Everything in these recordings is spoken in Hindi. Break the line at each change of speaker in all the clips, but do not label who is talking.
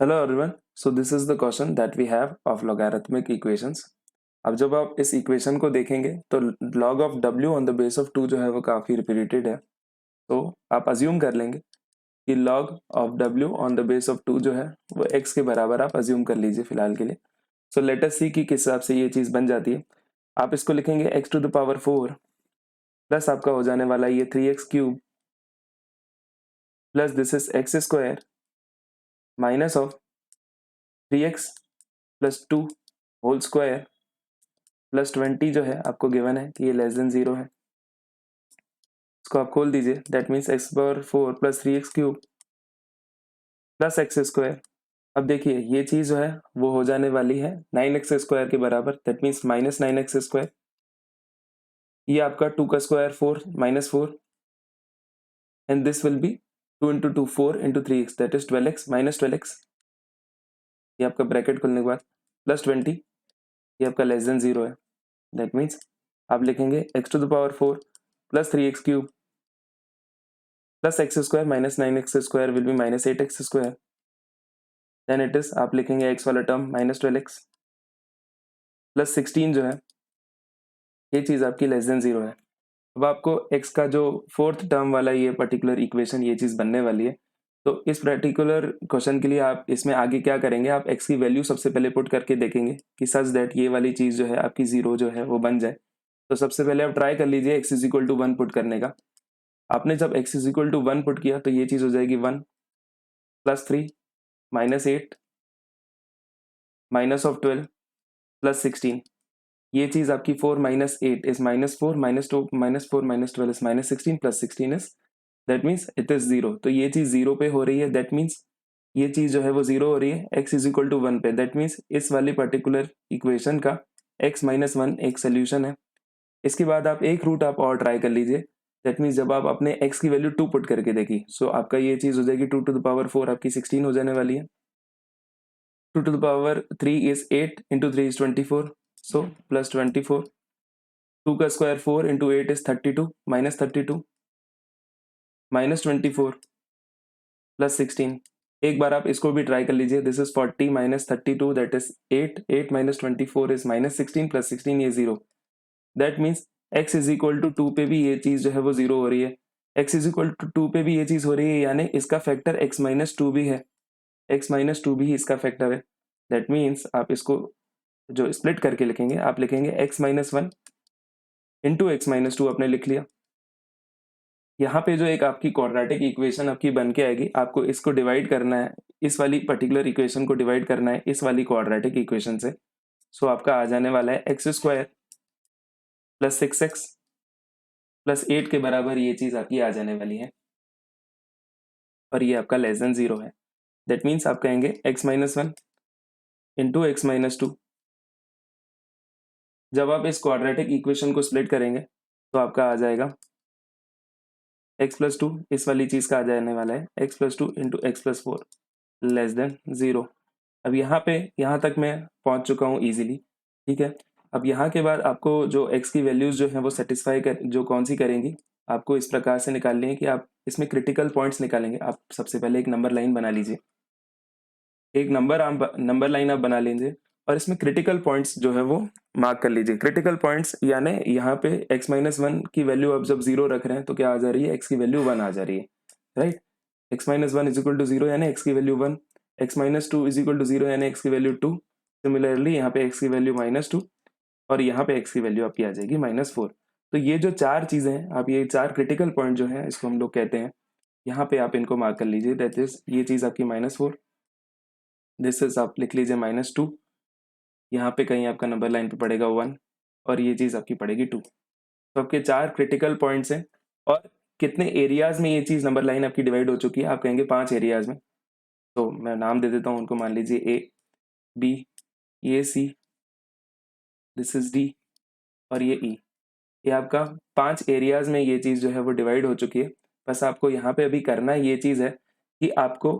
Hello everyone, so this is the question that we have of logarithmic equations. अब जब आप इस इक्वेशन को देखेंगे तो log of w on the base of 2 जो है वो काफ़ी रिपीटेड है। तो आप अज्यूम कर लेंगे कि log of w on the base of 2 जो है वो x के बराबर आप अज्यूम कर लीजिए फिलहाल के लिए। सो लेट अस सी कि किस हिसाब से ये चीज़ बन जाती है। आप इसको लिखेंगे x to the power 4 plus आपका हो जाने वाला ये 3x cube plus this is x square minus of 3x plus 2 whole square plus 20 जो है आपको गिवन है कि ये लेस देन 0 है। इसको आप खोल दीजिए, that means x power 4 plus 3x cube plus x square. अब देखिए ये चीज़ जो है वो हो जाने वाली है 9x स्क्वायर के बराबर, that means minus 9x square. ये आपका 2 का square 4 minus 4 and this will be 2 into 2 4 into 3x that is 12x minus 12x। ये आपका ब्रैकेट खुलने के बाद प्लस 20, ये आपका लेस देन 0 है। दैट मीन्स आप लिखेंगे x to the power 4 plus 3x cube plus x square minus 9x square will be minus 8x square. Then it is आप लिखेंगे x वाला टर्म माइनस 12x प्लस 16 जो है ये चीज़ आपकी लेस देन 0 है। अब आपको x का जो फोर्थ टर्म वाला ये पर्टिकुलर इक्वेशन ये चीज़ बनने वाली है। तो इस पर्टिकुलर क्वेश्चन के लिए आप इसमें आगे क्या करेंगे, आप x की वैल्यू सबसे पहले पुट करके देखेंगे कि सच दैट ये वाली चीज़ जो है आपकी 0 जो है वो बन जाए। तो सबसे पहले आप ट्राई कर लीजिए x is equal to 1 put करने का। आपने जब x is equal to 1 put किया तो ये चीज़ हो जाएगी 1 plus 3 minus 8 minus of 12 plus 16। ये चीज़ आपकी 4 minus 8 is minus 4 minus 2 minus 4 minus 12 is minus 16 plus 16 is that means it is 0। तो ये चीज़ 0 पे हो रही है, दैट मीन्स ये चीज़ जो है वो 0 हो रही है x इज इक्वल टू 1 पे। दैट मीन्स इस वाली पर्टिकुलर इक्वेशन का x माइनस 1 एक सोल्यूशन है। इसके बाद आप एक रूट आप और ट्राई कर लीजिए, दैट मीन्स जब आप अपने x की वैल्यू 2 पुट करके देखी सो आपका ये चीज़ हो जाएगी 2 टू द पावर 4 आपकी 16 हो जाने वाली है। 2 to the power 3 is 8 into 3 is 24, so plus 24। 2 का square 4 into 8 is 32 minus 32 minus 24 plus 16। एक बार आप इसको भी ट्राई कर लीजिए, this is 40 minus 32 that is 8 8 minus 24 is minus 16 plus 16 ये 0। That means x is equal to 2 पे भी ये चीज़ जो है वो 0 हो रही है, x इज इक्वल टू 2 पे भी ये चीज़ हो रही है, यानी इसका फैक्टर x माइनस 2 भी है, x माइनस 2 भी इसका फैक्टर है। दैट मीन्स आप इसको जो स्प्लिट करके लिखेंगे, आप लिखेंगे x minus 1 into x minus 2 आपने लिख लिया। यहाँ पे जो एक आपकी क्वाड्रेटिक इक्वेशन आपकी बन के आएगी, आपको इसको डिवाइड करना है, इस वाली पर्टिकुलर इक्वेशन को डिवाइड करना है इस वाली क्वाड्रेटिक इक्वेशन से। सो आपका आ जाने वाला है x square plus 6x plus 8 के बराबर ये चीज़ आपकी आ जाने वाली है और ये आपका लेस देन 0 है। दैट मीन्स आप कहेंगे x minus 1 into x minus 2। जब आप इस क्वाड्रेटिक इक्वेशन को स्प्लिट करेंगे तो आपका आ जाएगा x प्लस 2, इस वाली चीज़ का आ जाने वाला है x plus 2 into x plus 4 less than 0। अब यहाँ तक मैं पहुँच चुका हूँ इजीली, ठीक है। अब यहाँ के बाद आपको जो x की वैल्यूज़ जो हैं वो सेटिस्फाई कर जो कौन सी करेंगी, आपको इस प्रकार से निकालनी है कि आप इसमें क्रिटिकल पॉइंट्स निकालेंगे। आप सबसे पहले एक नंबर लाइन बना लीजिए, एक नंबर लाइन आप बना लीजिए और इसमें क्रिटिकल पॉइंट्स जो है वो मार्क कर लीजिए। क्रिटिकल पॉइंट्स यानी यहाँ पे x माइनस 1 की वैल्यू आप जब 0 रख रहे हैं तो क्या आ जा रही है, x की वैल्यू 1 आ जा रही है, right. x minus 1 is equal to 0 यानी x की value 1, x minus 2 is equal to 0 यानी x की वैल्यू 2। सिमिलरली यहाँ पे x की वैल्यू माइनस 2 और यहाँ पे x की वैल्यू आपकी आ जाएगी माइनस 4। तो ये जो चार चीज़ें हैं, आप ये चार क्रिटिकल पॉइंट जो है इसको हम लोग कहते हैं, यहाँ पे आप इनको मार्क कर लीजिए। दैट इज ये चीज़ आपकी माइनस 4, दिस इज आप लिख लीजिए माइनस 2, यहाँ पे कहीं आपका नंबर लाइन पे पड़ेगा 1 और ये चीज़ आपकी पड़ेगी 2। तो आपके चार क्रिटिकल पॉइंट्स हैं और कितने एरियाज में ये चीज़ नंबर लाइन आपकी डिवाइड हो चुकी है, आप कहेंगे 5 एरियाज में। तो मैं नाम दे देता हूँ उनको, मान लीजिए ए बी, ये सी, दिस इज डी और ये ई। ये आपका 5 एरियाज में ये चीज़ जो है वो डिवाइड हो चुकी है। बस आपको यहाँ पे अभी करना ये चीज़ है कि आपको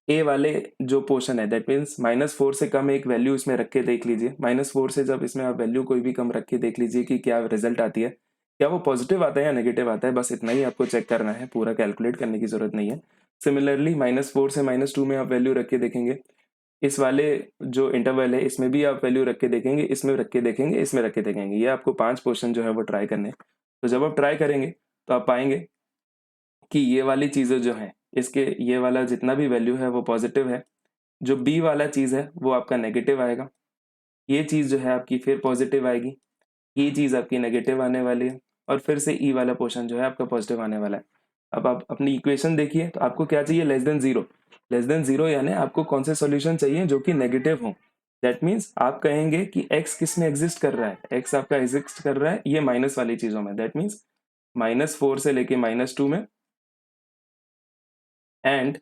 ए वाले जो पोर्शन है, दैट मीन्स माइनस 4 से कम एक वैल्यू इसमें रख के देख लीजिए। माइनस 4 से जब इसमें आप वैल्यू कोई भी कम रख के देख लीजिए कि क्या रिजल्ट आती है, क्या वो पॉजिटिव आता है या नेगेटिव आता है, बस इतना ही आपको चेक करना है, पूरा कैलकुलेट करने की जरूरत नहीं है। सिमिलरली माइनस 4 से माइनस 2 में आप वैल्यू रख के देखेंगे इस वाले जो इंटरवल है इसमें भी आप वैल्यू रख के देखेंगे, इसमें रख के देखेंगे, इसमें रख के देखेंगे। ये आपको 5 क्वेश्चन जो है वो ट्राई करने हैं। तो जब आप ट्राई करेंगे तो आप पाएंगे कि ये वाली चीज़ें जो हैं, इसके ये वाला जितना भी वैल्यू है वो पॉजिटिव है, जो बी वाला चीज़ है वो आपका नेगेटिव आएगा, ये चीज़ जो है आपकी फिर पॉजिटिव आएगी, ये चीज़ आपकी नेगेटिव आने वाली है, और फिर से ई वाला पोर्शन जो है आपका पॉजिटिव आने वाला है। अब आप अपनी इक्वेशन देखिए, तो आपको क्या चाहिए, less than zero. Less than zero यानी आपको कौन से सॉल्यूशन चाहिए जो कि नेगेटिव हो। दैट मीन्स आप कहेंगे कि x किस में एग्जिस्ट कर रहा है, x आपका एग्जिस्ट कर रहा है ये माइनस वाली चीजों में। दैट मीन्स -4 से लेके -2 में, एंड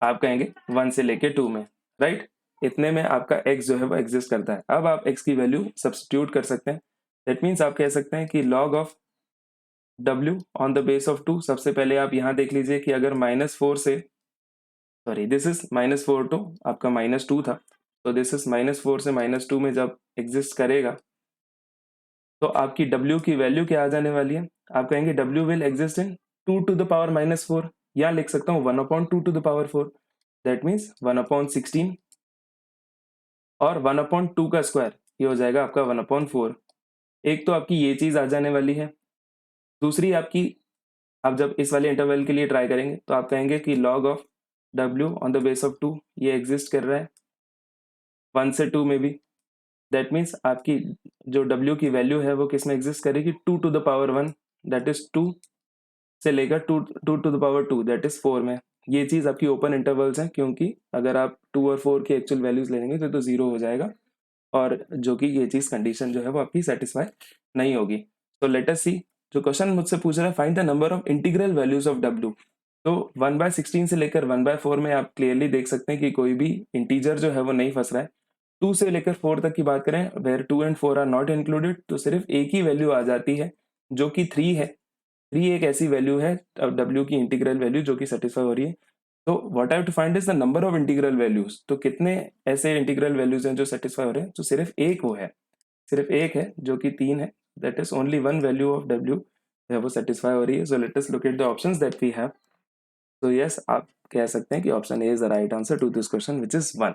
आप कहेंगे 1 से लेके 2 में, राइट। इतने में आपका x जो है वो एग्जिस्ट करता है। अब आप x की वैल्यू सब्स्टिट्यूट कर सकते हैं। दैट मीन्स आप कह सकते हैं कि log of w on the base of 2। सबसे पहले आप यहाँ देख लीजिए कि अगर -4 से, सॉरी दिस इज -4 टू आपका -2 था, तो दिस इज -4 से -2 में जब एग्जिस्ट करेगा तो आपकी w की वैल्यू क्या आ जाने वाली है, आप कहेंगे w will exist in 2 to the power -4, या लिख सकता हूँ 1/2 to the power 4। That means 1/16 और 1/2 का स्क्वायर ये हो जाएगा आपका 1/4। एक तो आपकी ये चीज आ जाने वाली है। दूसरी आपकी, आप जब इस वाले इंटरवल के लिए ट्राई करेंगे तो आप कहेंगे कि log of w on the base of 2 ये एग्जिस्ट कर रहा है 1 से 2 में भी। दैट मीन्स आपकी जो w की वैल्यू है वो किस में एग्जिस्ट करेगी, 2 to the power 1, that is 2 से लेकर 2 to the power 2 that is 4 में। ये चीज आपकी ओपन इंटरवल्स है, क्योंकि अगर आप 2 और 4 की एक्चुअल वैल्यूज लेंगे तो 0 हो जाएगा, और जो कि ये चीज कंडीशन जो है वो आपकी सेटिस्फाई नहीं होगी। तो लेट अस सी, जो क्वेश्चन मुझसे पूछ रहा है find the number of integral values of w। तो 1/16 से लेकर 1/4 में आप क्लियरली देख सकते हैं कि कोई भी इंटीजर जो है वो नहीं फंस रहा है। 2 से लेकर 4 तक की बात करें, where 2 and 4 are not included, तो सिर्फ एक ही वैल्यू आ जाती है जो कि 3 है। 3 एक ऐसी वैल्यू है w की इंटीग्रल वैल्यू जो कि सेटिस्फाई हो रही है। तो what I have to find is the number of integral values. तो कितने ऐसे इंटीग्रल वैल्यूज हैं जो सेटिस्फाई हो रहे हैं, तो सिर्फ एक वो है, सिर्फ एक है जो कि 3 है। That is only one value of w है वो सेटिस्फाई हो रही है। So let us look at the options that we have. तो यस, आप कह सकते हैं कि option A is the right answer to this question, which is 1।